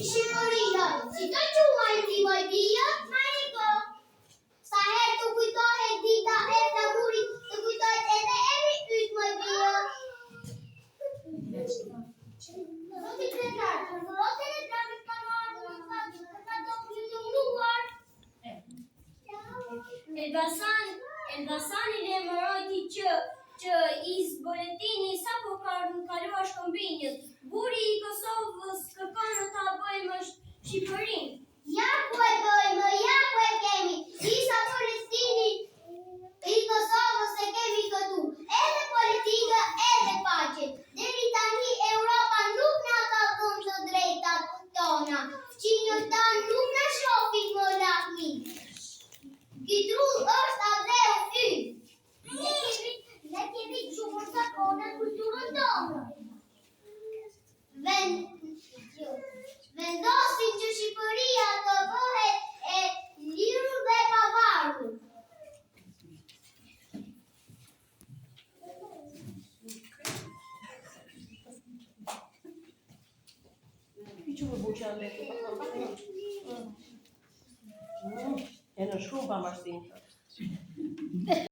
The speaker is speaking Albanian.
Shqipëria, si të quaj ti vajdia? Mariko. Sa herë të kujtohet dita e flamurit, të kujtohet edhe emri yt vajdia. Zoti kretar, përvorotin e dramit ka marrë në fakt, ka do plumluar. Elbasani lemëroti që is boletini sapo ka kaluar shkëmbinjës. Buri i Kosovës kërkon ta bëjmë Shqipërinë. Ja ku e bëjmë, ja ku e kemi. Isa Palestini i Kosovës e kemi këtu. Edhe politika, edhe paqe. Deri tani Europa nuk na ka dhënë të drejtat tona. Fqinjët tanë nuk na shohin më lakmi. Kitrull është adheu ynë. Ne kemi qumur zakone kulturën tonë. Vendosin që Shqipëria të bëhet e lirë dhe pavarur. E në shumë pa mashtin.